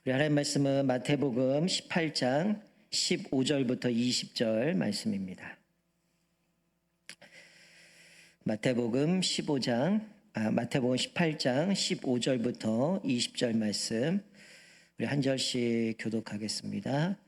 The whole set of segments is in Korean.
우리 하나님 말씀은 마태복음 18장 15절부터 20절 말씀입니다. 마태복음 18장 15절부터 20절 말씀 우리 한 절씩 교독하겠습니다.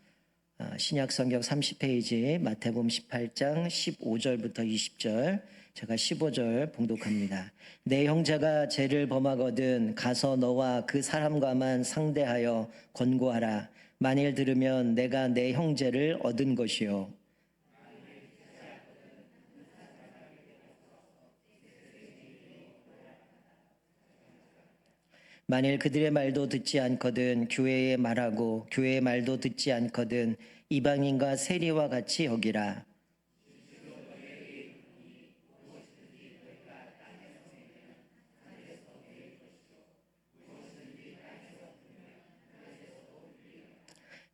신약성경 30페이지 마태복음 18장 15절부터 20절, 제가 15절 봉독합니다. 내 형제가 죄를 범하거든 가서 너와 그 사람과만 상대하여 권고하라. 만일 들으면 내가 내 형제를 얻은 것이요 만일 그들의 말도 듣지 않거든 교회의 말하고 교회의 말도 듣지 않거든 이방인과 세리와 같이 여기라.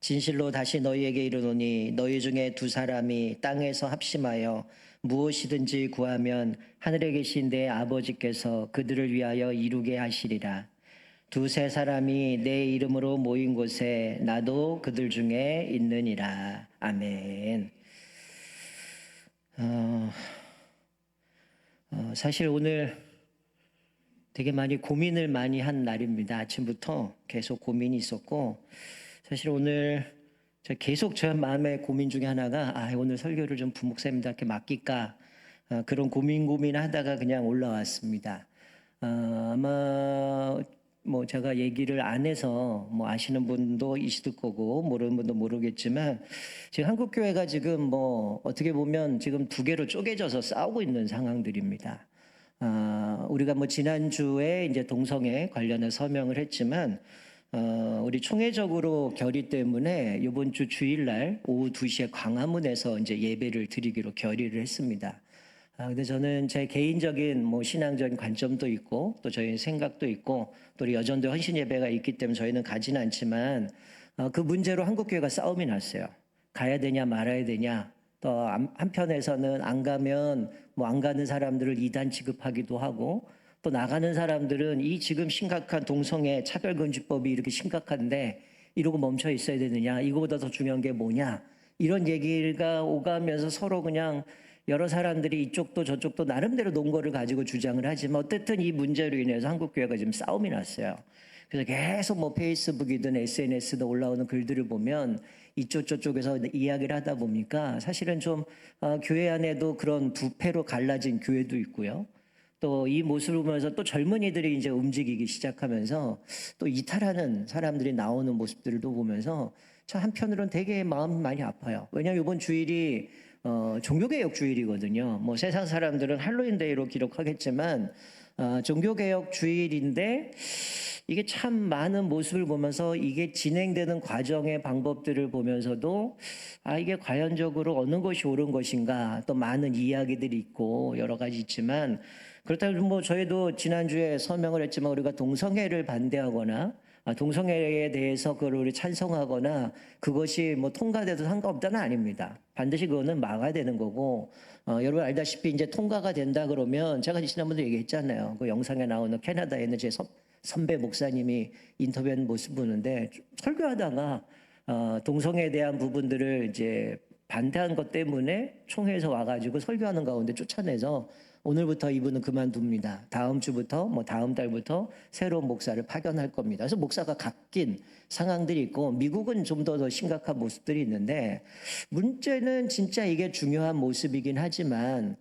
진실로 다시 너희에게 이르노니 너희 중에 두 사람이 땅에서 합심하여 무엇이든지 구하면 하늘에 계신 내 아버지께서 그들을 위하여 이루게 하시리라. 두세 사람이 내 이름으로 모인 곳에 나도 그들 중에 있느니라. 아멘. 사실 오늘 되게 고민을 많이 한 날입니다. 아침부터 계속 고민이 있었고, 사실 오늘 계속 제 마음의 고민 중에 하나가 오늘 설교를 좀 부목사님들께 맡길까, 그런 고민하다가 그냥 올라왔습니다. 아마 제가 얘기를 안 해서 아시는 분도 있을 거고 모르는 분도 모르겠지만, 지금 한국교회가 지금 어떻게 보면 지금 두 개로 쪼개져서 싸우고 있는 상황들입니다. 우리가 지난주에 이제 동성애 관련해 서명을 했지만, 우리 총회적으로 결의 때문에 이번 주 주일날 오후 2시에 광화문에서 이제 예배를 드리기로 결의를 했습니다. 근데 저는 제 개인적인 신앙적인 관점도 있고 또 저희 생각도 있고 또 우리 여전도 헌신 예배가 있기 때문에 저희는 가지는 않지만, 그 문제로 한국교회가 싸움이 났어요. 가야 되냐 말아야 되냐. 또 한편에서는 안 가면 안 가는 사람들을 이단 취급하기도 하고, 또 나가는 사람들은 이 지금 심각한 동성애 차별금지법이 이렇게 심각한데 이러고 멈춰 있어야 되느냐, 이거보다 더 중요한 게 뭐냐, 이런 얘기가 오가면서 서로 그냥 여러 사람들이 이쪽도 저쪽도 나름대로 논거를 가지고 주장을 하지만 어쨌든 이 문제로 인해서 한국교회가 지금 싸움이 났어요. 그래서 계속 페이스북이든 SNS도 올라오는 글들을 보면 이쪽 저쪽에서 이야기를 하다 보니까 사실은 좀 교회 안에도 그런 두 패로 갈라진 교회도 있고요. 또 이 모습을 보면서 또 젊은이들이 이제 움직이기 시작하면서 또 이탈하는 사람들이 나오는 모습들도 보면서 참 한편으로는 되게 마음이 많이 아파요. 왜냐하면 이번 주일이 종교개혁 주일이거든요. 세상 사람들은 할로윈데이로 기록하겠지만 종교개혁 주일인데 이게 참 많은 모습을 보면서 이게 진행되는 과정의 방법들을 보면서도 이게 과연적으로 어느 것이 옳은 것인가, 또 많은 이야기들이 있고 여러 가지 있지만, 그렇다면 저희도 지난주에 서명을 했지만 우리가 동성애를 반대하거나 동성애에 대해서 그걸 우리 찬성하거나 그것이 통과돼도 상관없다는 아닙니다. 반드시 그거는 막아야 되는 거고, 여러분 알다시피 이제 통과가 된다 그러면, 제가 지난번에 얘기했잖아요. 그 영상에 나오는 캐나다에 있는 제 선배 목사님이 인터뷰한 모습 보는데, 설교하다가 동성애에 대한 부분들을 이제 반대한 것 때문에 총회에서 와가지고 설교하는 가운데 쫓아내서 오늘부터 이분은 그만둡니다. 다음 주부터 다음 달부터 새로운 목사를 파견할 겁니다. 그래서 목사가 바뀐 상황들이 있고, 미국은 좀 더 심각한 모습들이 있는데, 문제는 진짜 이게 중요한 모습이긴 하지만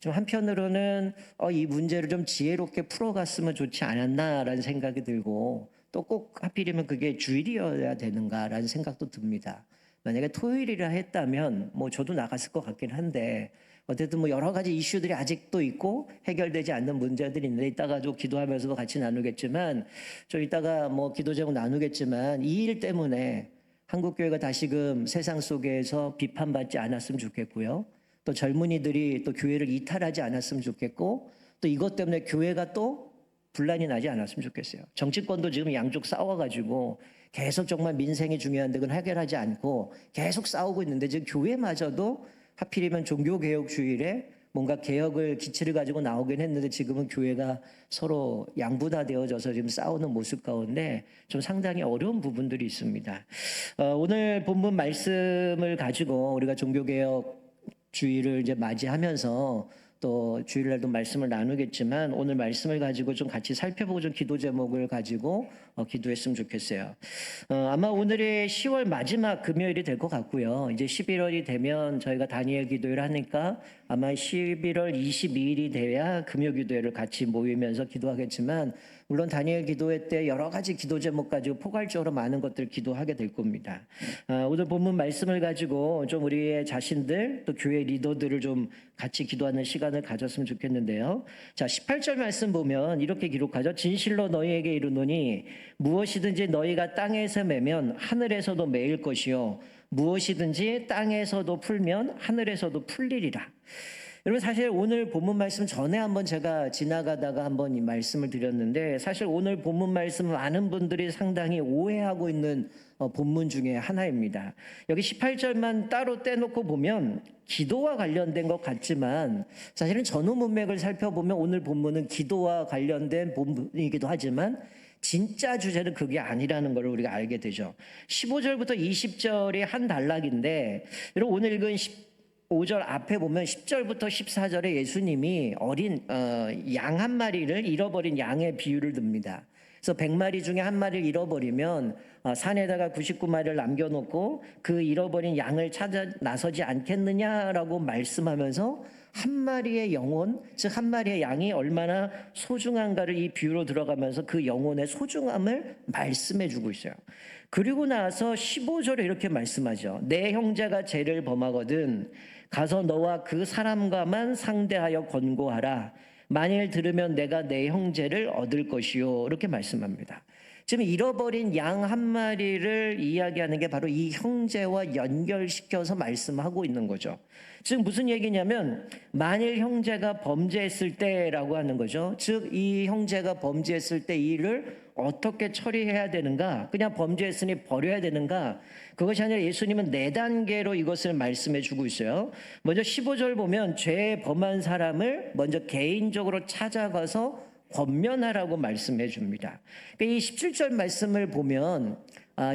좀 한편으로는 이 문제를 좀 지혜롭게 풀어갔으면 좋지 않았나라는 생각이 들고, 또 꼭 하필이면 그게 주일이어야 되는가라는 생각도 듭니다. 만약에 토요일이라 했다면 저도 나갔을 것 같긴 한데, 어쨌든 여러 가지 이슈들이 아직도 있고 해결되지 않는 문제들이 있는데, 이따가 좀 기도하면서도 같이 나누겠지만, 좀 이따가 기도 제목 나누겠지만, 이 일 때문에 한국교회가 다시금 세상 속에서 비판받지 않았으면 좋겠고요. 또 젊은이들이 또 교회를 이탈하지 않았으면 좋겠고, 또 이것 때문에 교회가 또 분란이 나지 않았으면 좋겠어요. 정치권도 지금 양쪽 싸워가지고 계속 정말 민생이 중요한데 그건 해결하지 않고 계속 싸우고 있는데, 지금 교회마저도 하필이면 종교개혁 주일에 뭔가 개혁을 기치를 가지고 나오긴 했는데 지금은 교회가 서로 양분화되어져서 지금 싸우는 모습 가운데 좀 상당히 어려운 부분들이 있습니다. 오늘 본문 말씀을 가지고 우리가 종교개혁 주일을 이제 맞이하면서 또 주일날도 말씀을 나누겠지만 오늘 말씀을 가지고 좀 같이 살펴보고 좀 기도 제목을 가지고 기도했으면 좋겠어요. 아마 오늘이 10월 마지막 금요일이 될 것 같고요. 이제 11월이 되면 저희가 다니엘 기도회를 하니까 아마 11월 22일이 돼야 금요 기도회를 같이 모이면서 기도하겠지만 물론 다니엘 기도회 때 여러 가지 기도 제목 가지고 포괄적으로 많은 것들 기도하게 될 겁니다. 오늘 본문 말씀을 가지고 좀 우리의 자신들 또 교회 리더들을 좀 같이 기도하는 시간을 가졌으면 좋겠는데요. 자, 18절 말씀 보면 이렇게 기록하죠. 진실로 너희에게 이르노니 무엇이든지 너희가 땅에서 매면 하늘에서도 매일 것이요 무엇이든지 땅에서도 풀면 하늘에서도 풀리리라. 여러분 사실 오늘 본문 말씀 전에 한번 제가 지나가다가 한번 이 말씀을 드렸는데 사실 오늘 본문 말씀 많은 분들이 상당히 오해하고 있는 본문 중에 하나입니다. 여기 18절만 따로 떼놓고 보면 기도와 관련된 것 같지만 사실은 전후 문맥을 살펴보면 오늘 본문은 기도와 관련된 본문이기도 하지만 진짜 주제는 그게 아니라는 걸 우리가 알게 되죠. 15절부터 20절이 한 단락인데 여러분 오늘 읽은 5절 앞에 보면 10절부터 14절에 예수님이 어린 양 한 마리를 잃어버린 양의 비유를 듭니다. 그래서 100마리 중에 한 마리를 잃어버리면 산에다가 99마리를 남겨놓고 그 잃어버린 양을 찾아 나서지 않겠느냐라고 말씀하면서 한 마리의 영혼, 즉 한 마리의 양이 얼마나 소중한가를 이 비유로 들어가면서 그 영혼의 소중함을 말씀해 주고 있어요. 그리고 나서 15절에 이렇게 말씀하죠. 내 형제가 죄를 범하거든 가서 너와 그 사람과만 상대하여 권고하라. 만일 들으면 내가 내 형제를 얻을 것이요. 이렇게 말씀합니다. 지금 잃어버린 양 한 마리를 이야기하는 게 바로 이 형제와 연결시켜서 말씀하고 있는 거죠. 즉 무슨 얘기냐면 만일 형제가 범죄했을 때라고 하는 거죠. 즉 이 형제가 범죄했을 때 이 일을 어떻게 처리해야 되는가, 그냥 범죄했으니 버려야 되는가, 그것이 아니라 예수님은 4단계로 이것을 말씀해 주고 있어요. 먼저 15절 보면 죄 범한 사람을 먼저 개인적으로 찾아가서 권면하라고 말씀해 줍니다. 그러니까 이 17절 말씀을 보면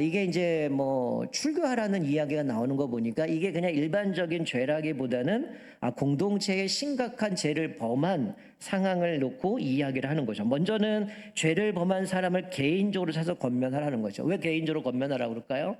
이게 이제 뭐 출교하라는 이야기가 나오는 거 보니까 이게 그냥 일반적인 죄라기보다는 공동체의 심각한 죄를 범한 상황을 놓고 이야기를 하는 거죠. 먼저는 죄를 범한 사람을 개인적으로 찾아서 권면하라는 거죠. 왜 개인적으로 권면하라고 그럴까요?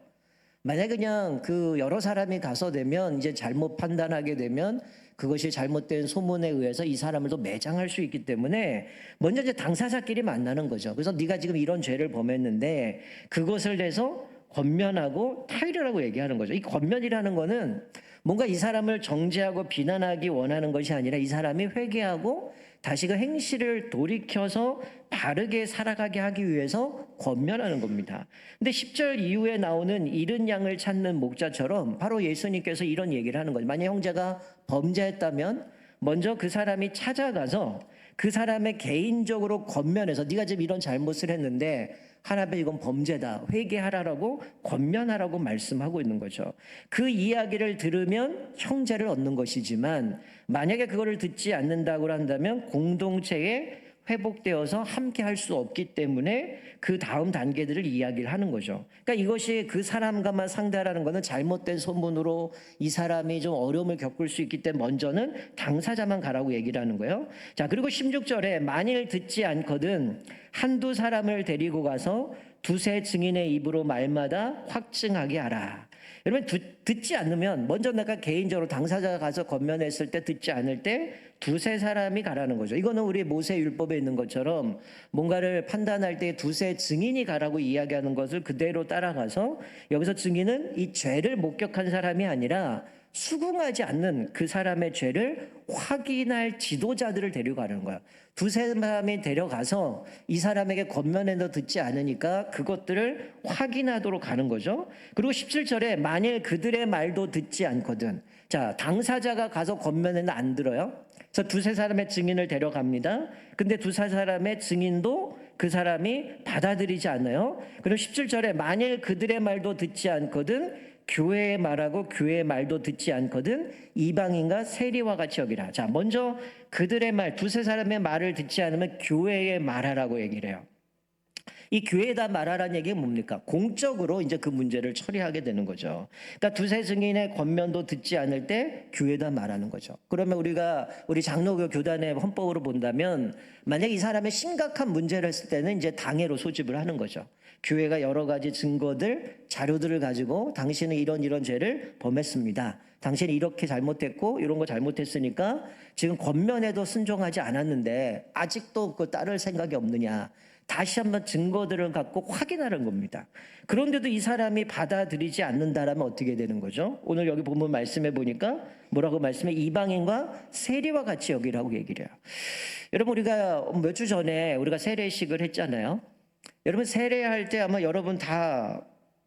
만약 그냥 그 여러 사람이 가서 되면 이제 잘못 판단하게 되면 그것이 잘못된 소문에 의해서 이 사람을 또 매장할 수 있기 때문에 먼저 이제 당사자끼리 만나는 거죠. 그래서 네가 지금 이런 죄를 범했는데 그것을 내서 권면하고 타이르라고 얘기하는 거죠. 이 권면이라는 거는 뭔가 이 사람을 정죄하고 비난하기 원하는 것이 아니라 이 사람이 회개하고 다시 그 행실을 돌이켜서 바르게 살아가게 하기 위해서 권면하는 겁니다. 근데 10절 이후에 나오는 잃은 양을 찾는 목자처럼 바로 예수님께서 이런 얘기를 하는 거죠. 만약 형제가 범죄했다면 먼저 그 사람이 찾아가서 그 사람의 개인적으로 권면해서 네가 지금 이런 잘못을 했는데 하나님 이건 범죄다, 회개하라고 권면하라고 말씀하고 있는 거죠. 그 이야기를 들으면 형제를 얻는 것이지만 만약에 그거를 듣지 않는다고 한다면 공동체에 회복되어서 함께 할 수 없기 때문에 그 다음 단계들을 이야기를 하는 거죠. 그러니까 이것이 그 사람과만 상대하라는 것은 잘못된 소문으로 이 사람이 좀 어려움을 겪을 수 있기 때문에 먼저는 당사자만 가라고 얘기를 하는 거예요. 자, 그리고 16절에 만일 듣지 않거든 한두 사람을 데리고 가서 두세 증인의 입으로 말마다 확증하게 하라. 여러분 듣지 않으면 먼저 내가 개인적으로 당사자가 가서 권면했을 때 듣지 않을 때 두세 사람이 가라는 거죠. 이거는 우리 모세 율법에 있는 것처럼 뭔가를 판단할 때 두세 증인이 가라고 이야기하는 것을 그대로 따라가서 여기서 증인은 이 죄를 목격한 사람이 아니라 수긍하지 않는 그 사람의 죄를 확인할 지도자들을 데려가는 거야. 두세 사람이 데려가서 이 사람에게 권면해도 듣지 않으니까 그것들을 확인하도록 가는 거죠. 그리고 17절에 만일 그들의 말도 듣지 않거든. 자, 당사자가 가서 권면해도 안 들어요. 그래서 두세 사람의 증인을 데려갑니다. 근데 두세 사람의 증인도 그 사람이 받아들이지 않아요. 그리고 17절에 만일 그들의 말도 듣지 않거든 교회의 말하고 교회의 말도 듣지 않거든 이방인과 세리와 같이 여기라. 자, 먼저 그들의 말, 두세 사람의 말을 듣지 않으면 교회에 말하라고 얘기를 해요. 이 교회에다 말하라는 얘기가 뭡니까? 공적으로 이제 그 문제를 처리하게 되는 거죠. 그러니까 두세 증인의 권면도 듣지 않을 때 교회에다 말하는 거죠. 그러면 우리 장로교 교단의 헌법으로 본다면 만약 이 사람의 심각한 문제를 했을 때는 이제 당회로 소집을 하는 거죠. 교회가 여러 가지 증거들, 자료들을 가지고 당신은 이런 죄를 범했습니다. 당신이 이렇게 잘못했고 이런 거 잘못했으니까 지금 권면에도 순종하지 않았는데 아직도 그 따를 생각이 없느냐. 다시 한번 증거들을 갖고 확인하는 겁니다. 그런데도 이 사람이 받아들이지 않는다라면 어떻게 되는 거죠? 오늘 여기 본문 말씀해 보니까 뭐라고 말씀해? 이방인과 세리와 같이 여기라고 얘기를 해요. 여러분 우리가 몇 주 전에 우리가 세례식을 했잖아요. 여러분 세례할 때 아마 여러분 다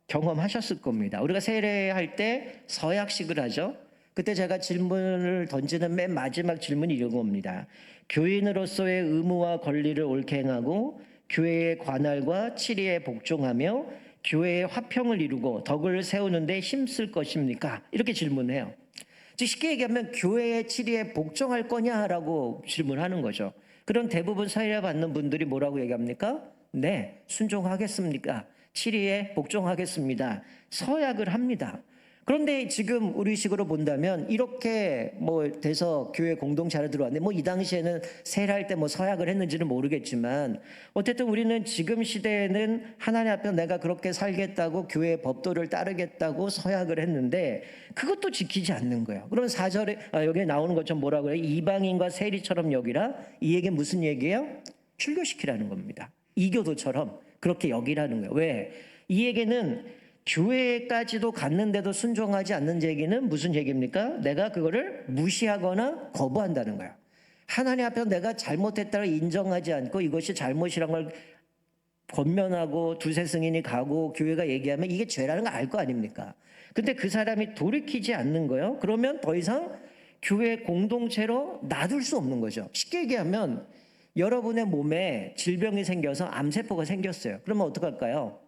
경험하셨을 겁니다. 우리가 세례할 때 서약식을 하죠. 그때 제가 질문을 던지는 맨 마지막 질문이 이런 겁니다. 교인으로서의 의무와 권리를 옳게 행하고 교회의 관할과 치리에 복종하며 교회의 화평을 이루고 덕을 세우는 데 힘쓸 것입니까? 이렇게 질문해요. 즉 쉽게 얘기하면 교회의 치리에 복종할 거냐라고 질문하는 거죠. 그런 대부분 사회를 받는 분들이 뭐라고 얘기합니까? 네, 순종하겠습니까? 치리에 복종하겠습니다. 서약을 합니다. 그런데 지금 우리 식으로 본다면 이렇게 돼서 교회 공동체로 들어왔는데 이 당시에는 세례할 때 서약을 했는지는 모르겠지만 어쨌든 우리는 지금 시대에는 하나님 앞에 내가 그렇게 살겠다고 교회의 법도를 따르겠다고 서약을 했는데 그것도 지키지 않는 거예요. 그러면 4절에 여기 나오는 것처럼 뭐라고 해요? 이방인과 세리처럼 여기라. 이 얘기는 무슨 얘기예요? 출교시키라는 겁니다. 이교도처럼 그렇게 여기라는 거예요. 왜? 이 얘기는 교회까지도 갔는데도 순종하지 않는 얘기는 무슨 얘기입니까? 내가 그거를 무시하거나 거부한다는 거야. 하나님 앞에서 내가 잘못했다고 인정하지 않고 이것이 잘못이란 걸 권면하고 두세 승인이 가고 교회가 얘기하면 이게 죄라는 거 알 거 아닙니까? 근데 그 사람이 돌이키지 않는 거예요. 그러면 더 이상 교회 공동체로 놔둘 수 없는 거죠. 쉽게 얘기하면 여러분의 몸에 질병이 생겨서 암세포가 생겼어요. 그러면 어떡할까요?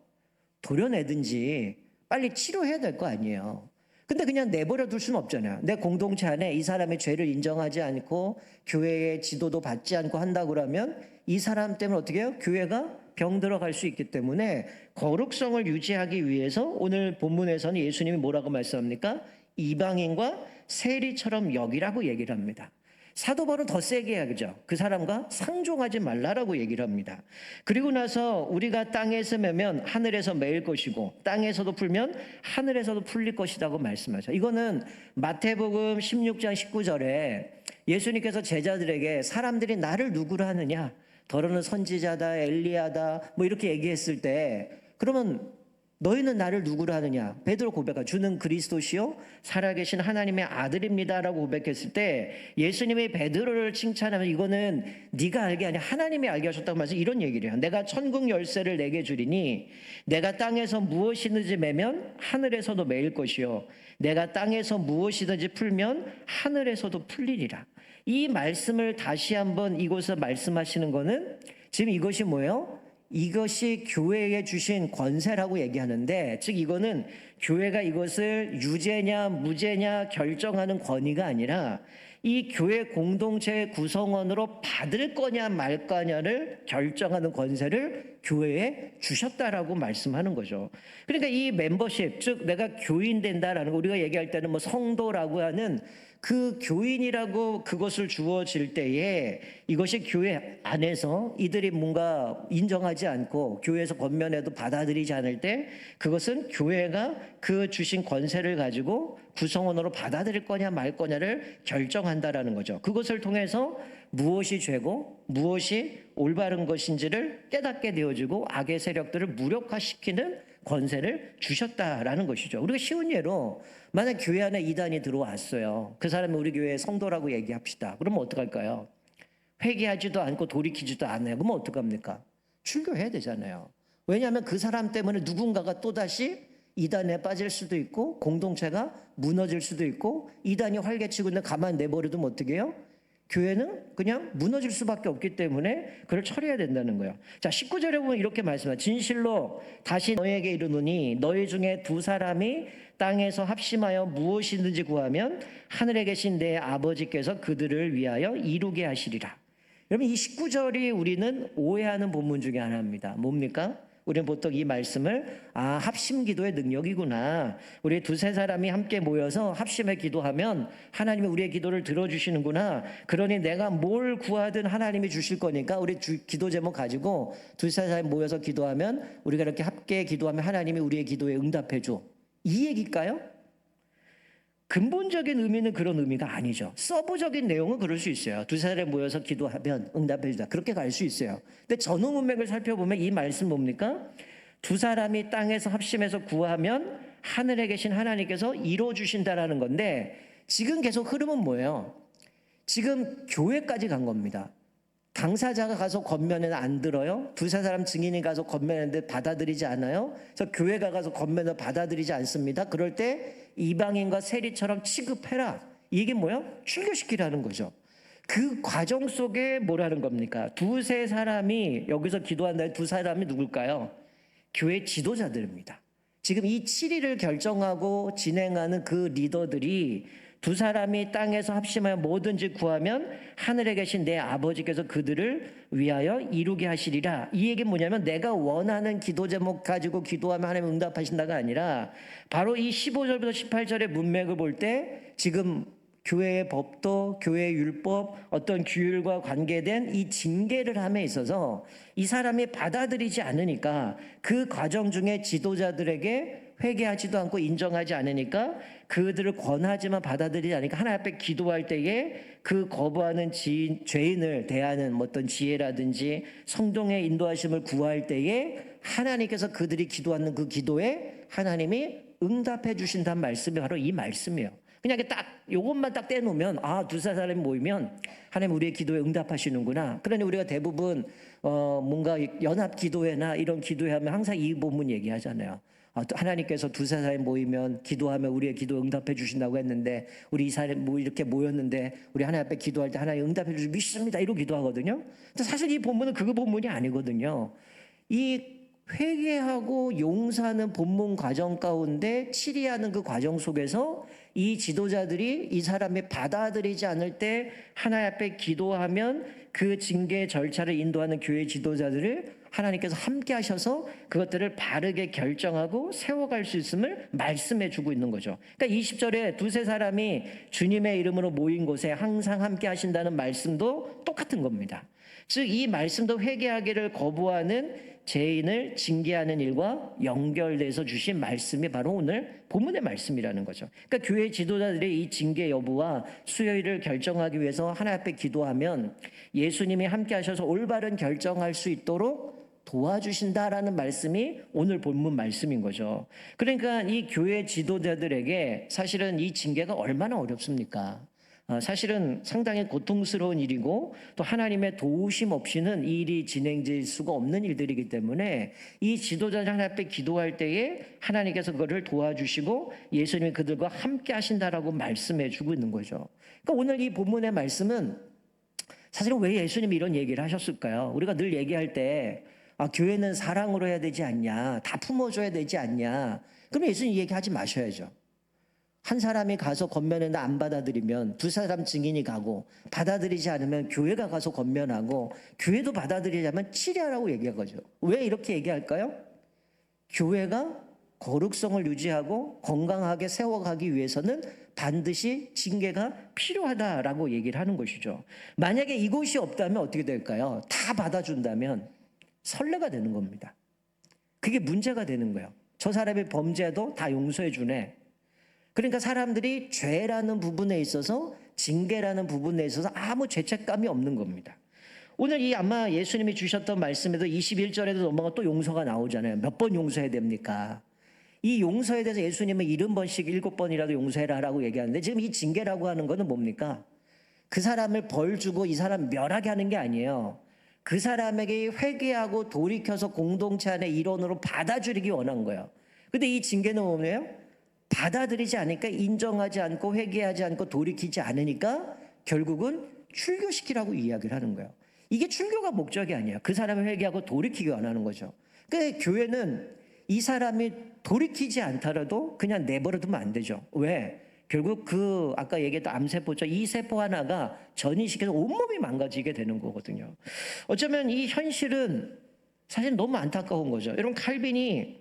도려내든지 빨리 치료해야 될 거 아니에요. 근데 그냥 내버려 둘 수는 없잖아요. 내 공동체 안에 이 사람의 죄를 인정하지 않고 교회의 지도도 받지 않고 한다고 그러면 이 사람 때문에 어떻게 해요? 교회가 병들어갈 수 있기 때문에 거룩성을 유지하기 위해서 오늘 본문에서는 예수님이 뭐라고 말씀합니까? 이방인과 세리처럼 여기라고 얘기를 합니다. 사도 바울은 더 세게 하죠. 그 사람과 상종하지 말라라고 얘기를 합니다. 그리고 나서 우리가 땅에서 매면 하늘에서 매일 것이고 땅에서도 풀면 하늘에서도 풀릴 것이라고 말씀하죠. 이거는 마태복음 16장 19절에 예수님께서 제자들에게 사람들이 나를 누구로 하느냐? 더러는 선지자다, 엘리야다 이렇게 얘기했을 때 그러면 너희는 나를 누구로 하느냐? 베드로 고백하고 주는 그리스도시요 살아계신 하나님의 아들입니다라고 고백했을 때 예수님이 베드로를 칭찬하면 이거는 네가 알게 아니라 하나님이 알게 하셨다고 말해서 이런 얘기를 해요. 내가 천국 열쇠를 내게 주리니 내가 땅에서 무엇이든지 매면 하늘에서도 매일 것이요 내가 땅에서 무엇이든지 풀면 하늘에서도 풀리리라. 이 말씀을 다시 한번 이곳에서 말씀하시는 거는 지금 이것이 뭐예요? 이것이 교회에 주신 권세라고 얘기하는데 즉 이거는 교회가 이것을 유죄냐 무죄냐 결정하는 권위가 아니라 이 교회 공동체의 구성원으로 받을 거냐 말 거냐를 결정하는 권세를 교회에 주셨다라고 말씀하는 거죠. 그러니까 이 멤버십 즉 내가 교인 된다라는 거 우리가 얘기할 때는 성도라고 하는 그 교인이라고 그것을 주어질 때에 이것이 교회 안에서 이들이 뭔가 인정하지 않고 교회에서 권면해도 받아들이지 않을 때 그것은 교회가 그 주신 권세를 가지고 구성원으로 받아들일 거냐 말 거냐를 결정한다라는 거죠. 그것을 통해서 무엇이 죄고 무엇이 올바른 것인지를 깨닫게 되어지고 악의 세력들을 무력화시키는 권세를 주셨다라는 것이죠. 우리가 쉬운 예로 만약 교회 안에 이단이 들어왔어요. 그 사람이 우리 교회의 성도라고 얘기합시다. 그러면 어떡할까요? 회개하지도 않고 돌이키지도 않아요. 그러면 어떡합니까? 출교해야 되잖아요. 왜냐하면 그 사람 때문에 누군가가 또다시 이단에 빠질 수도 있고 공동체가 무너질 수도 있고 이단이 활개치고 있는데 가만히 내버려두면 어떻게 해요? 교회는 그냥 무너질 수밖에 없기 때문에 그걸 처리해야 된다는 거예요. 자, 19절에 보면 이렇게 말씀해요. 진실로 다시 너희에게 이르노니 너희 중에 두 사람이 땅에서 합심하여 무엇이든지 구하면 하늘에 계신 내 아버지께서 그들을 위하여 이루게 하시리라. 여러분, 이 19절이 우리는 오해하는 본문 중에 하나입니다. 뭡니까? 우리는 보통 이 말씀을 합심 기도의 능력이구나. 우리 두세 사람이 함께 모여서 합심해 기도하면 하나님이 우리의 기도를 들어주시는구나. 그러니 내가 뭘 구하든 하나님이 주실 거니까 우리 기도 제목 가지고 두세 사람이 모여서 기도하면 우리가 이렇게 함께 기도하면 하나님이 우리의 기도에 응답해 줘. 이 얘기일까요? 근본적인 의미는 그런 의미가 아니죠. 서브적인 내용은 그럴 수 있어요. 두세 사람이 모여서 기도하면 응답해 주다. 그렇게 갈 수 있어요. 근데 전후 문맥을 살펴보면 이 말씀 뭡니까? 두 사람이 땅에서 합심해서 구하면 하늘에 계신 하나님께서 이루어 주신다라는 건데, 지금 계속 흐름은 뭐예요? 지금 교회까지 간 겁니다. 당사자가 가서 권면에는 안 들어요. 두세 사람 증인이 가서 권면했는데 받아들이지 않아요. 그래서 교회가 가서 권면을 받아들이지 않습니다. 그럴 때 이방인과 세리처럼 취급해라. 이게 뭐야? 출교시키라는 거죠. 그 과정 속에 뭐라는 겁니까? 두세 사람이 여기서 기도한다는 두 사람이 누굴까요? 교회 지도자들입니다. 지금 이 7일을 결정하고 진행하는 그 리더들이 두 사람이 땅에서 합심하여 뭐든지 구하면 하늘에 계신 내 아버지께서 그들을 위하여 이루게 하시리라. 이 얘기는 뭐냐면 내가 원하는 기도 제목 가지고 기도하면 하나님 응답하신다가 아니라 바로 이 15절부터 18절의 문맥을 볼 때 지금 교회의 법도 교회의 율법 어떤 규율과 관계된 이 징계를 함에 있어서 이 사람이 받아들이지 않으니까 그 과정 중에 지도자들에게 회개하지도 않고 인정하지 않으니까 그들을 권하지만 받아들이지 않으니까 하나님 앞에 기도할 때에 그 거부하는 죄인을 대하는 어떤 지혜라든지 성령의 인도하심을 구할 때에 하나님께서 그들이 기도하는 그 기도에 하나님이 응답해 주신다는 말씀이 바로 이 말씀이에요. 그냥 딱 요것만 딱 떼놓으면 두세 사람이 모이면 하나님 우리의 기도에 응답하시는구나. 그러니 우리가 대부분 뭔가 연합 기도회나 이런 기도회 하면 항상 이 본문 얘기하잖아요. 하나님께서 두세 사람이 모이면 기도하면 우리의 기도 응답해 주신다고 했는데 우리 이 사람 이렇게 모였는데 우리 하나님 앞에 기도할 때 하나님 응답해 주시 믿습니다. 이러고 기도하거든요. 근데 사실 이 본문은 그 본문이 아니거든요. 이 회개하고 용서하는 본문 과정 가운데 치리하는 그 과정 속에서 이 지도자들이 이 사람이 받아들이지 않을 때 하나님 앞에 기도하면 그 징계 절차를 인도하는 교회 지도자들을 하나님께서 함께 하셔서 그것들을 바르게 결정하고 세워갈 수 있음을 말씀해 주고 있는 거죠. 그러니까 20절에 두세 사람이 주님의 이름으로 모인 곳에 항상 함께 하신다는 말씀도 똑같은 겁니다. 즉 이 말씀도 회개하기를 거부하는 죄인을 징계하는 일과 연결돼서 주신 말씀이 바로 오늘 본문의 말씀이라는 거죠. 그러니까 교회 지도자들의 이 징계 여부와 수요일을 결정하기 위해서 하나님 앞에 기도하면 예수님이 함께 하셔서 올바른 결정할 수 있도록 도와주신다라는 말씀이 오늘 본문 말씀인 거죠. 그러니까 이 교회 지도자들에게 사실은 이 징계가 얼마나 어렵습니까? 사실은 상당히 고통스러운 일이고 또 하나님의 도우심 없이는 이 일이 진행될 수가 없는 일들이기 때문에 이 지도자들 하나님 앞에 기도할 때에 하나님께서 그것을 도와주시고 예수님이 그들과 함께 하신다라고 말씀해 주고 있는 거죠. 그러니까 오늘 이 본문의 말씀은 사실은 왜 예수님이 이런 얘기를 하셨을까요? 우리가 늘 얘기할 때 교회는 사랑으로 해야 되지 않냐, 다 품어줘야 되지 않냐. 그럼 예수님 이 얘기하지 마셔야죠. 한 사람이 가서 권면했는데 안 받아들이면 두 사람 증인이 가고 받아들이지 않으면 교회가 가서 권면하고 교회도 받아들이지 않으면 치리하라고 얘기한 거죠. 왜 이렇게 얘기할까요? 교회가 거룩성을 유지하고 건강하게 세워가기 위해서는 반드시 징계가 필요하다라고 얘기를 하는 것이죠. 만약에 이곳이 없다면 어떻게 될까요? 다 받아준다면 선례가 되는 겁니다. 그게 문제가 되는 거예요. 저 사람의 범죄도 다 용서해 주네. 그러니까 사람들이 죄라는 부분에 있어서 징계라는 부분에 있어서 아무 죄책감이 없는 겁니다. 오늘 이 아마 예수님이 주셨던 말씀에도 21절에도 넘어가 또 용서가 나오잖아요. 몇 번 용서해야 됩니까? 이 용서에 대해서 예수님은 70번씩 7번이라도 용서해라라고 얘기하는데 지금 이 징계라고 하는 거는 뭡니까? 그 사람을 벌 주고 이 사람 멸하게 하는 게 아니에요. 그 사람에게 회개하고 돌이켜서 공동체 안에 일원으로 받아들이기 원한 거예요. 근데 이 징계는 뭐예요? 받아들이지 않으니까 인정하지 않고 회개하지 않고 돌이키지 않으니까 결국은 출교시키라고 이야기를 하는 거예요. 이게 출교가 목적이 아니야. 그 사람을 회개하고 돌이키기 원하는 거죠. 그러니까 교회는 이 사람이 돌이키지 않더라도 그냥 내버려두면 안 되죠. 왜? 결국 그 아까 얘기했던 암세포죠. 이 세포 하나가 전이시켜서 온몸이 망가지게 되는 거거든요. 어쩌면 이 현실은 사실 너무 안타까운 거죠. 여러분, 칼빈이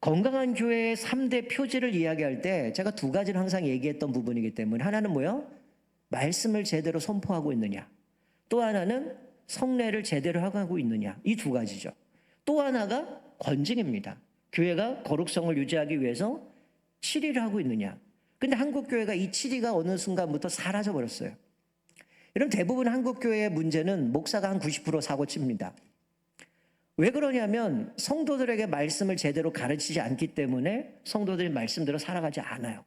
건강한 교회의 3대 표지를 이야기할 때 제가 두 가지를 항상 얘기했던 부분이기 때문에, 하나는 뭐요? 말씀을 제대로 선포하고 있느냐, 또 하나는 성례를 제대로 하고 있느냐, 이 두 가지죠. 또 하나가 건징입니다. 교회가 거룩성을 유지하기 위해서 치리를 하고 있느냐. 근데 한국 교회가 이 치리가 어느 순간부터 사라져 버렸어요. 이런 대부분 한국 교회의 문제는 목사가 한 90% 사고 칩니다. 왜 그러냐면 성도들에게 말씀을 제대로 가르치지 않기 때문에 성도들이 말씀대로 살아가지 않아요.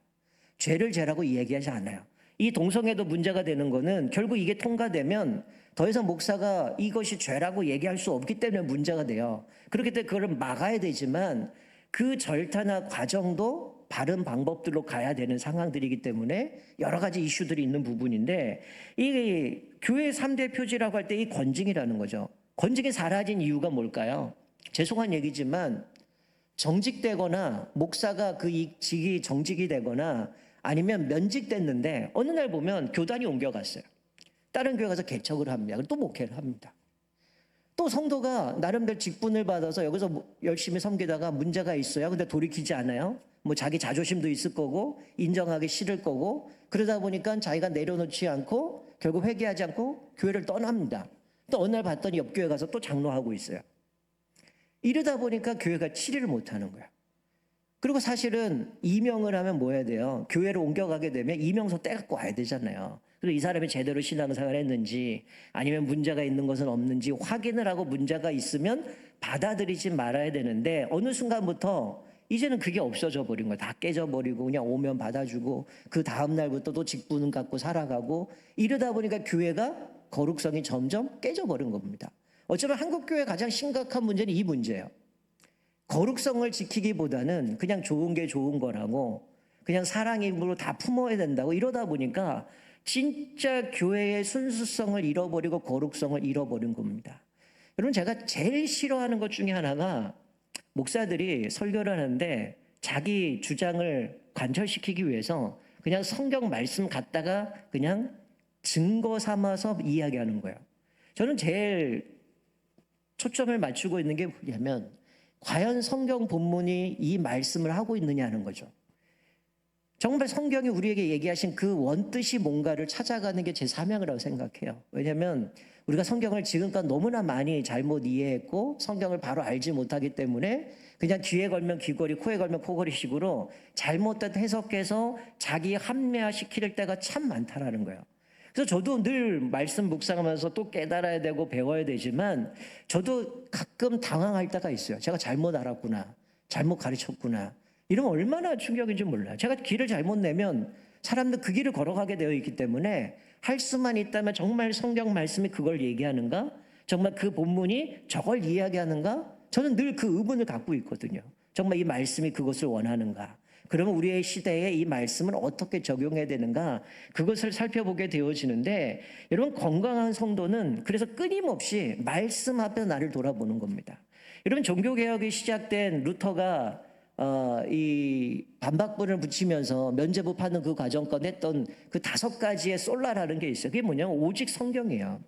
죄를 죄라고 얘기하지 않아요. 이 동성애도 문제가 되는 거는 결국 이게 통과되면 더 이상 목사가 이것이 죄라고 얘기할 수 없기 때문에 문제가 돼요. 그렇기 때문에 그걸 막아야 되지만 그 절차나 과정도 바른 방법들로 가야 되는 상황들이기 때문에 여러 가지 이슈들이 있는 부분인데, 이 교회 3대 표지라고 할 때 이 건징이라는 거죠. 건징이 사라진 이유가 뭘까요? 죄송한 얘기지만 정직되거나 목사가 그 직이 정직이 되거나 아니면 면직됐는데 어느 날 보면 교단이 옮겨갔어요. 다른 교회 가서 개척을 합니다. 또 목회를 합니다. 또 성도가 나름대로 직분을 받아서 여기서 열심히 섬기다가 문제가 있어요. 근데 돌이키지 않아요. 뭐 자기 자존심도 있을 거고 인정하기 싫을 거고, 그러다 보니까 자기가 내려놓지 않고 결국 회개하지 않고 교회를 떠납니다. 또 어느 날 봤더니 옆 교회 가서 또 장로하고 있어요. 이러다 보니까 교회가 치리를 못하는 거야. 그리고 사실은 이명을 하면 뭐 해야 돼요? 교회를 옮겨가게 되면 이명서 떼갖고 와야 되잖아요. 그리고 이 사람이 제대로 신앙생활을 했는지 아니면 문제가 있는 것은 없는지 확인을 하고, 문제가 있으면 받아들이지 말아야 되는데 어느 순간부터 이제는 그게 없어져 버린 거예요. 다 깨져버리고 그냥 오면 받아주고 그 다음 날부터 또 직분을 갖고 살아가고, 이러다 보니까 교회가 거룩성이 점점 깨져버린 겁니다. 어쩌면 한국교회의 가장 심각한 문제는 이 문제예요. 거룩성을 지키기보다는 그냥 좋은 게 좋은 거라고 그냥 사랑으로 다 품어야 된다고 이러다 보니까 진짜 교회의 순수성을 잃어버리고 거룩성을 잃어버린 겁니다. 여러분, 제가 제일 싫어하는 것 중에 하나가 목사들이 설교를 하는데 자기 주장을 관철시키기 위해서 그냥 성경 말씀 갖다가 그냥 증거 삼아서 이야기하는 거예요. 저는 제일 초점을 맞추고 있는 게 뭐냐면 과연 성경 본문이 이 말씀을 하고 있느냐는 거죠. 정말 성경이 우리에게 얘기하신 그 원뜻이 뭔가를 찾아가는 게 제 사명이라고 생각해요. 왜냐하면 우리가 성경을 지금까지 너무나 많이 잘못 이해했고 성경을 바로 알지 못하기 때문에 그냥 귀에 걸면 귀걸이, 코에 걸면 코걸이 식으로 잘못된 해석해서 자기 합리화시킬 때가 참 많다라는 거예요. 그래서 저도 늘 말씀 묵상하면서 또 깨달아야 되고 배워야 되지만 저도 가끔 당황할 때가 있어요. 제가 잘못 알았구나, 잘못 가르쳤구나. 이러면 얼마나 충격인지 몰라요. 제가 길을 잘못 내면 사람들 그 길을 걸어가게 되어 있기 때문에 할 수만 있다면 정말 성경 말씀이 그걸 얘기하는가? 정말 그 본문이 저걸 이야기하는가? 저는 늘 그 의문을 갖고 있거든요. 정말 이 말씀이 그것을 원하는가? 그러면 우리의 시대에 이 말씀을 어떻게 적용해야 되는가? 그것을 살펴보게 되어지는데, 여러분, 건강한 성도는 그래서 끊임없이 말씀 앞에 나를 돌아보는 겁니다. 여러분, 종교개혁이 시작된 루터가 이 반박문을 붙이면서 면죄부 파는 그 과정 꺼냈던 그 5가지의 솔라라는 게 있어요. 그게 뭐냐면 오직 성경이에요.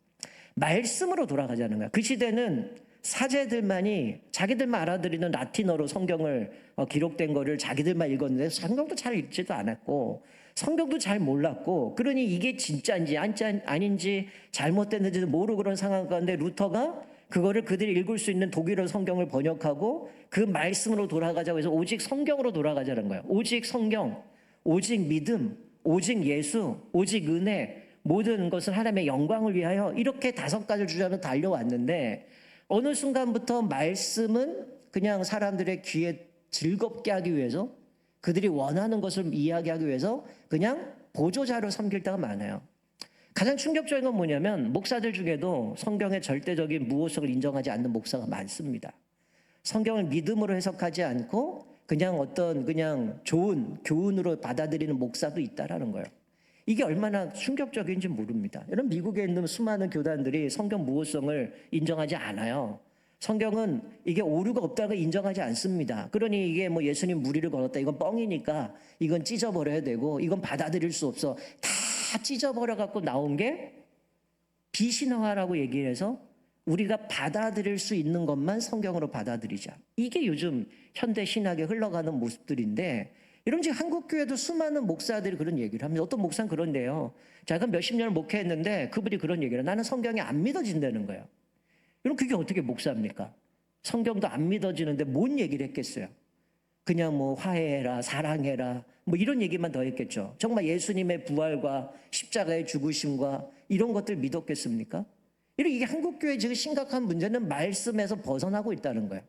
말씀으로 돌아가자는 거야. 그 시대는 사제들만이 자기들만 알아들이는 라틴어로 성경을 기록된 거를 자기들만 읽었는데 성경도 잘 읽지도 않았고 성경도 잘 몰랐고, 그러니 이게 진짜인지 아닌지 잘못됐는지도 모르고 그런 상황 가운데 루터가 그거를 그들이 읽을 수 있는 독일어 성경을 번역하고 그 말씀으로 돌아가자고 해서 오직 성경으로 돌아가자는 거예요. 오직 성경, 오직 믿음, 오직 예수, 오직 은혜, 모든 것은 하나님의 영광을 위하여, 이렇게 5가지를 주장으로 달려왔는데 어느 순간부터 말씀은 그냥 사람들의 귀에 즐겁게 하기 위해서, 그들이 원하는 것을 이야기하기 위해서 그냥 보조자로 삼길 때가 많아요. 가장 충격적인 건 뭐냐면 목사들 중에도 성경의 절대적인 무호성을 인정하지 않는 목사가 많습니다. 성경을 믿음으로 해석하지 않고 그냥 어떤 그냥 좋은 교훈으로 받아들이는 목사도 있다라는 거예요. 이게 얼마나 충격적인지 모릅니다. 여러분, 미국에 있는 수많은 교단들이 성경 무호성을 인정하지 않아요. 성경은 이게 오류가 없다고 인정하지 않습니다. 그러니 이게 뭐 예수님 무리를 걸었다, 이건 뻥이니까 이건 찢어버려야 되고 이건 받아들일 수 없어, 다 찢어버려 갖고 나온 게 비신화라고 얘기를 해서 우리가 받아들일 수 있는 것만 성경으로 받아들이자. 이게 요즘 현대 신학에 흘러가는 모습들인데, 여러분, 지금 한국교회도 수많은 목사들이 그런 얘기를 합니다. 어떤 목사는 그런데요, 자기가 몇십 년을 목회했는데 그분이 그런 얘기를 해요. 나는 성경이 안 믿어진다는 거예요. 여러분, 그게 어떻게 목사입니까? 성경도 안 믿어지는데 뭔 얘기를 했겠어요? 그냥 뭐 화해해라, 사랑해라, 뭐 이런 얘기만 더 했겠죠. 정말 예수님의 부활과 십자가의 죽으심과 이런 것들 믿었겠습니까? 이게 한국교회 지금 심각한 문제는 말씀에서 벗어나고 있다는 거예요.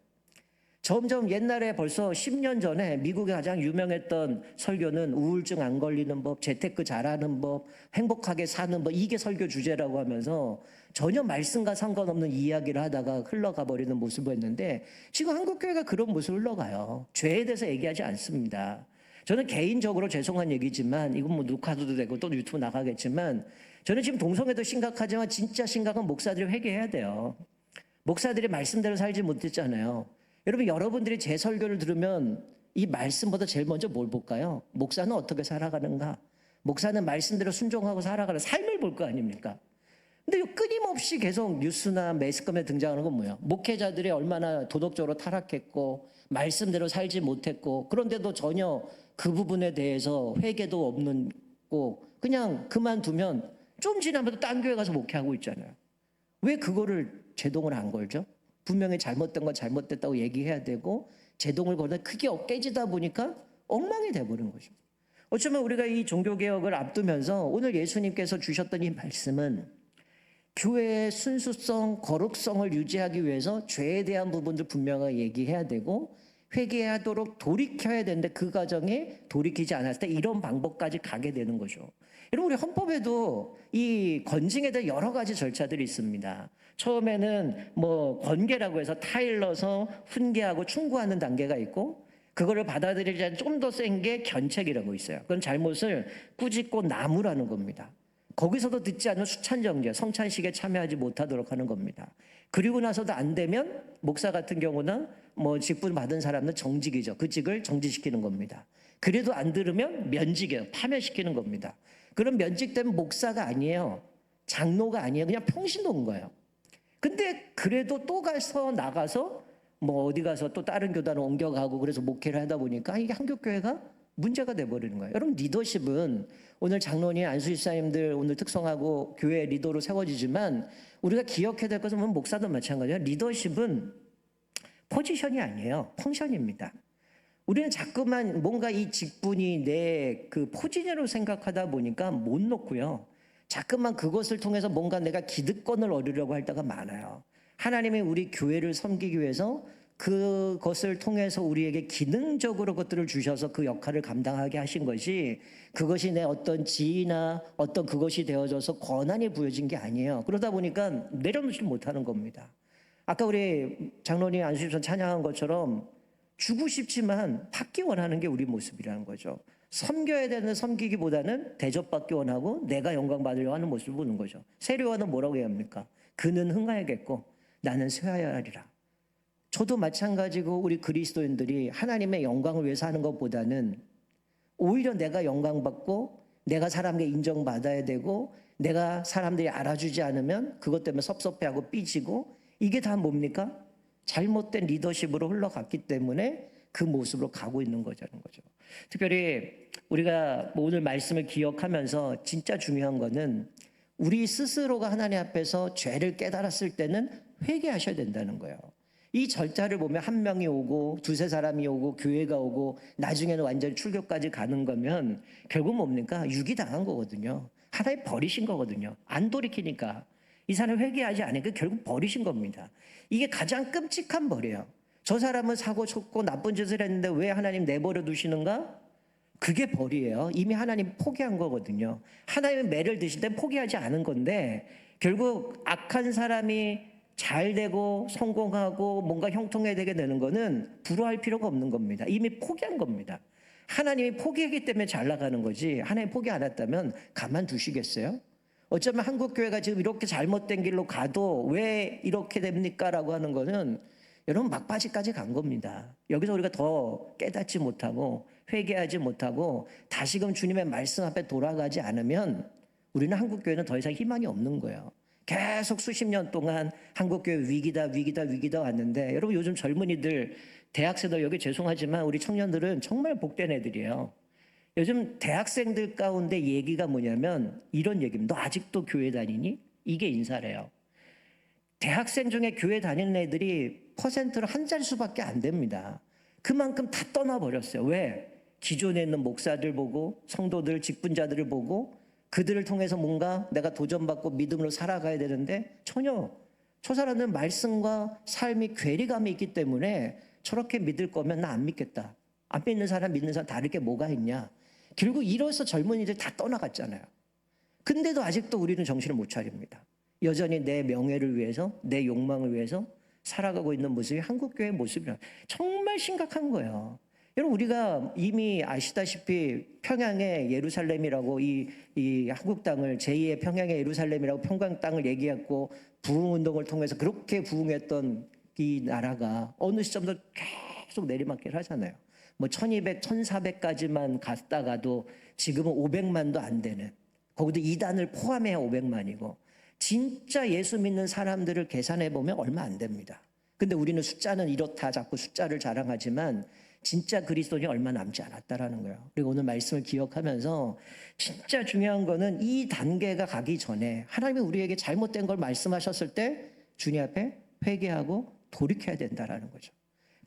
점점 옛날에 벌써 10년 전에 미국에 가장 유명했던 설교는 우울증 안 걸리는 법, 재테크 잘하는 법, 행복하게 사는 법, 이게 설교 주제라고 하면서 전혀 말씀과 상관없는 이야기를 하다가 흘러가 버리는 모습을 했는데, 지금 한국교회가 그런 모습을 흘러가요. 죄에 대해서 얘기하지 않습니다. 저는 개인적으로 죄송한 얘기지만, 이건 뭐 녹화도 되고 또 유튜브 나가겠지만, 저는 지금 동성애도 심각하지만 진짜 심각한 목사들이 회개해야 돼요. 목사들이 말씀대로 살지 못했잖아요. 여러분, 여러분들이 제 설교를 들으면 이 말씀보다 제일 먼저 뭘 볼까요? 목사는 어떻게 살아가는가? 목사는 말씀대로 순종하고 살아가는 삶을 볼 거 아닙니까? 근데 끊임없이 계속 뉴스나 매스컴에 등장하는 건 뭐예요? 목회자들이 얼마나 도덕적으로 타락했고 말씀대로 살지 못했고, 그런데도 전혀 그 부분에 대해서 회개도 없는 거, 그냥 그만두면 좀 지나면 또 딴 교회 가서 목회하고 있잖아요. 왜 그거를 제동을 안 걸죠? 분명히 잘못된 건 잘못됐다고 얘기해야 되고, 제동을 걸다 크게 깨지다 보니까 엉망이 돼버린 거죠. 어쩌면 우리가 이 종교개혁을 앞두면서 오늘 예수님께서 주셨던 이 말씀은 교회의 순수성, 거룩성을 유지하기 위해서 죄에 대한 부분들 분명하게 얘기해야 되고 회개하도록 돌이켜야 되는데, 그 과정에 돌이키지 않았을 때 이런 방법까지 가게 되는 거죠. 여러분, 우리 헌법에도 이 건징에 대한 여러 가지 절차들이 있습니다. 처음에는 뭐 권계라고 해서 타일러서 훈계하고 충고하는 단계가 있고, 그거를 받아들이지 않는 좀 더 센 게 견책이라고 있어요. 그건 잘못을 꾸짖고 나무라는 겁니다. 거기서도 듣지 않는 수찬정죄, 성찬식에 참여하지 못하도록 하는 겁니다. 그리고 나서도 안 되면 목사 같은 경우는 뭐 직분 받은 사람은 정직이죠. 그 직을 정지시키는 겁니다. 그래도 안 들으면 면직이에요. 파면시키는 겁니다. 그럼 면직된 목사가 아니에요. 장로가 아니에요. 그냥 평신도인 거예요. 근데 그래도 또 가서 나가서 뭐 어디 가서 또 다른 교단을 옮겨가고 그래서 목회를 하다 보니까 이게 한국교회가 문제가 돼버리는 거예요. 여러분, 리더십은 오늘 장로님, 안수집사님들 오늘 특성하고 교회 리더로 세워지지만, 우리가 기억해야 될 것은 목사도 마찬가지예요. 리더십은 포지션이 아니에요. 펑션입니다. 우리는 자꾸만 뭔가 이 직분이 내 그 포지션으로 생각하다 보니까 못 놓고요. 자꾸만 그것을 통해서 뭔가 내가 기득권을 얻으려고 할 때가 많아요. 하나님이 우리 교회를 섬기기 위해서 그것을 통해서 우리에게 기능적으로 것들을 주셔서 그 역할을 감당하게 하신 것이, 그것이 내 어떤 지위나 어떤 그것이 되어져서 권한이 부여진 게 아니에요. 그러다 보니까 내려놓지 못하는 겁니다. 아까 우리 장로님 안수집사 찬양한 것처럼 주고 싶지만 받기 원하는 게 우리 모습이라는 거죠. 섬겨야 되는 섬기기보다는 대접받기 원하고 내가 영광 받으려고 하는 모습을 보는 거죠. 세례요한은 뭐라고 해야 합니까? 그는 흥하야겠고 나는 쇠하여야 하리라. 저도 마찬가지고 우리 그리스도인들이 하나님의 영광을 위해서 하는 것보다는 오히려 내가 영광받고 내가 사람에게 인정받아야 되고, 내가 사람들이 알아주지 않으면 그것 때문에 섭섭해하고 삐지고, 이게 다 뭡니까? 잘못된 리더십으로 흘러갔기 때문에 그 모습으로 가고 있는 거라는 거죠. 특별히 우리가 오늘 말씀을 기억하면서 진짜 중요한 거는, 우리 스스로가 하나님 앞에서 죄를 깨달았을 때는 회개하셔야 된다는 거예요. 이 절차를 보면 한 명이 오고 두세 사람이 오고 교회가 오고 나중에는 완전히 출교까지 가는 거면 결국 뭡니까? 유기당한 거거든요. 하나님 버리신 거거든요. 안 돌이키니까. 이 사람 회개하지 않으니까 결국 버리신 겁니다. 이게 가장 끔찍한 벌이에요. 저 사람은 사고 쳤고 나쁜 짓을 했는데 왜 하나님 내버려 두시는가? 그게 벌이에요. 이미 하나님 포기한 거거든요. 하나님은 매를 드실 때 포기하지 않은 건데, 결국 악한 사람이 잘 되고 성공하고 뭔가 형통되게 되는 거는 불화할 필요가 없는 겁니다. 이미 포기한 겁니다. 하나님이 포기했기 때문에 잘 나가는 거지, 하나님 포기 안 했다면 가만두시겠어요? 어쩌면 한국교회가 지금 이렇게 잘못된 길로 가도 왜 이렇게 됩니까? 라고 하는 거는 여러분 막바지까지 간 겁니다. 여기서 우리가 더 깨닫지 못하고 회개하지 못하고 다시금 주님의 말씀 앞에 돌아가지 않으면 우리는 한국교회는 더 이상 희망이 없는 거예요. 계속 수십 년 동안 한국교회 위기다 왔는데, 여러분 요즘 젊은이들, 대학생들, 여기 죄송하지만 우리 청년들은 정말 복된 애들이에요. 요즘 대학생들 가운데 얘기가 뭐냐면 이런 얘기입니다. 너 아직도 교회 다니니? 이게 인사래요. 대학생 중에 교회 다니는 애들이 퍼센트로 한 자릿수밖에 안 됩니다. 그만큼 다 떠나버렸어요. 왜? 기존에 있는 목사들 보고, 성도들, 직분자들을 보고 그들을 통해서 뭔가 내가 도전받고 믿음으로 살아가야 되는데, 전혀 저 사람은 말씀과 삶이 괴리감이 있기 때문에 저렇게 믿을 거면 나 안 믿겠다. 안 믿는 사람 믿는 사람 다를 게 뭐가 있냐. 결국 이로써 젊은이들 다 떠나갔잖아요. 근데도 아직도 우리는 정신을 못 차립니다. 여전히 내 명예를 위해서, 내 욕망을 위해서 살아가고 있는 모습이 한국교회의 모습이라 정말 심각한 거예요. 여러분 우리가 이미 아시다시피 평양의 예루살렘이라고 이 한국 땅을 제2의 평양의 예루살렘이라고 평강 땅을 얘기했고, 부흥운동을 통해서 그렇게 부흥했던 이 나라가 어느 시점도 계속 내리막길 하잖아요. 뭐 1200, 1400까지만 갔다가도 지금은 500만도 안 되는, 거기도 이단을 포함해야 500만이고 진짜 예수 믿는 사람들을 계산해 보면 얼마 안 됩니다. 근데 우리는 숫자는 이렇다 자꾸 숫자를 자랑하지만 진짜 그리스도인이 얼마 남지 않았다라는 거예요. 그리고 오늘 말씀을 기억하면서 진짜 중요한 거는 이 단계가 가기 전에 하나님이 우리에게 잘못된 걸 말씀하셨을 때 주님 앞에 회개하고 돌이켜야 된다라는 거죠.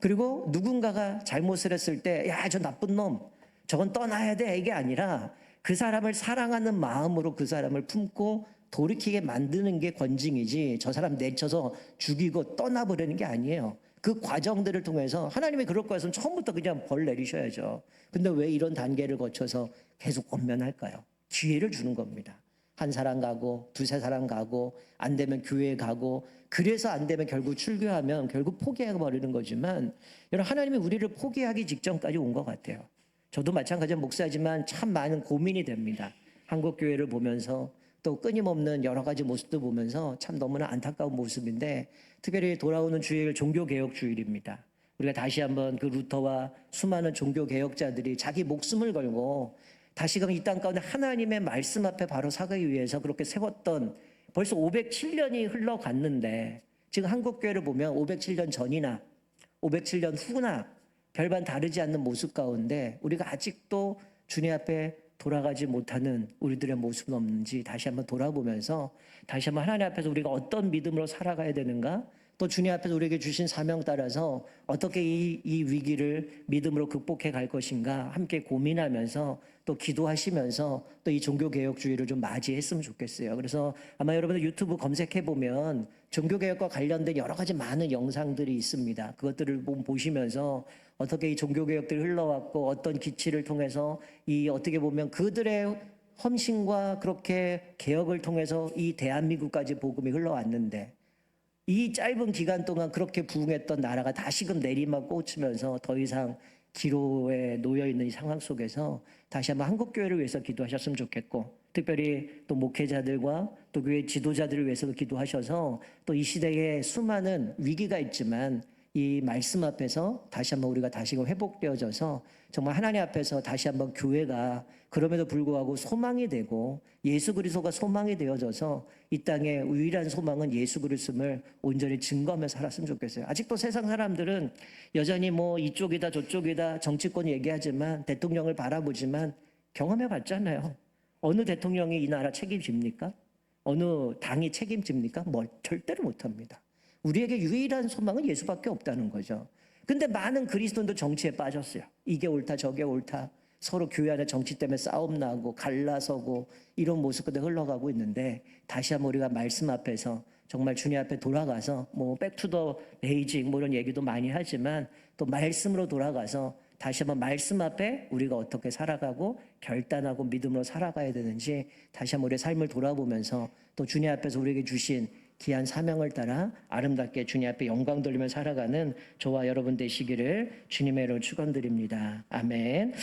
그리고 누군가가 잘못을 했을 때 야, 저 나쁜 놈 저건 떠나야 돼, 이게 아니라 그 사람을 사랑하는 마음으로 그 사람을 품고 돌이키게 만드는 게 권징이지, 저 사람 내쳐서 죽이고 떠나버리는 게 아니에요. 그 과정들을 통해서 하나님이 그럴 거였으면 처음부터 그냥 벌 내리셔야죠. 근데 왜 이런 단계를 거쳐서 계속 권면할까요? 기회를 주는 겁니다. 한 사람 가고 두세 사람 가고 안 되면 교회 가고, 그래서 안 되면 결국 출교하면 결국 포기해버리는 거지만, 여러분 하나님이 우리를 포기하기 직전까지 온 것 같아요. 저도 마찬가지로 목사지만 참 많은 고민이 됩니다. 한국교회를 보면서 또 끊임없는 여러 가지 모습도 보면서 참 너무나 안타까운 모습인데, 특별히 돌아오는 주일 종교개혁 주일입니다. 우리가 다시 한번 그 루터와 수많은 종교개혁자들이 자기 목숨을 걸고 다시금 이 땅 가운데 하나님의 말씀 앞에 바로 서기 위해서 그렇게 세웠던, 벌써 507년이 흘러갔는데 지금 한국교회를 보면 507년 전이나 507년 후나 별반 다르지 않는 모습 가운데 우리가 아직도 주님 앞에 돌아가지 못하는 우리들의 모습은 없는지 다시 한번 돌아보면서, 다시 한번 하나님 앞에서 우리가 어떤 믿음으로 살아가야 되는가, 또 주님 앞에서 우리에게 주신 사명 따라서 어떻게 이 위기를 믿음으로 극복해 갈 것인가 함께 고민하면서 또 기도하시면서 또 이 종교개혁주의를 좀 맞이했으면 좋겠어요. 그래서 아마 여러분들 유튜브 검색해 보면 종교개혁과 관련된 여러 가지 많은 영상들이 있습니다. 그것들을 보시면서 어떻게 이 종교개혁들이 흘러왔고 어떤 기치를 통해서 이 어떻게 보면 그들의 헌신과 그렇게 개혁을 통해서 이 대한민국까지 복음이 흘러왔는데, 이 짧은 기간 동안 그렇게 부흥했던 나라가 다시금 내리막 꽂히면서 더 이상 기로에 놓여있는 이 상황 속에서 다시 한번 한국교회를 위해서 기도하셨으면 좋겠고, 특별히 또 목회자들과 또 교회 지도자들을 위해서도 기도하셔서 또 이 시대에 수많은 위기가 있지만 이 말씀 앞에서 다시 한번 우리가 다시금 회복되어져서 정말 하나님 앞에서 다시 한번 교회가 그럼에도 불구하고 소망이 되고 예수 그리스도가 소망이 되어져서 이 땅의 유일한 소망은 예수 그리스도를 온전히 증거하며 살았으면 좋겠어요. 아직도 세상 사람들은 여전히 뭐 이쪽이다 저쪽이다 정치권 얘기하지만 대통령을 바라보지만 경험해 봤잖아요. 어느 대통령이 이 나라 책임집니까? 어느 당이 책임집니까? 뭘 절대로 못합니다. 우리에게 유일한 소망은 예수밖에 없다는 거죠. 근데 많은 그리스도인도 정치에 빠졌어요. 이게 옳다 저게 옳다, 서로 교회 안에 정치 때문에 싸움 나고 갈라서고 이런 모습 그대로 흘러가고 있는데, 다시 한번 우리가 말씀 앞에서 정말 주님 앞에 돌아가서 뭐 백투더 베이징 뭐 이런 얘기도 많이 하지만 또 말씀으로 돌아가서 다시 한번 말씀 앞에 우리가 어떻게 살아가고 결단하고 믿음으로 살아가야 되는지 다시 한번 우리의 삶을 돌아보면서 또 주님 앞에서 우리에게 주신 귀한 사명을 따라 아름답게 주님 앞에 영광 돌리며 살아가는 저와 여러분 되시기를 주님의 이름으로 축원드립니다. 아멘.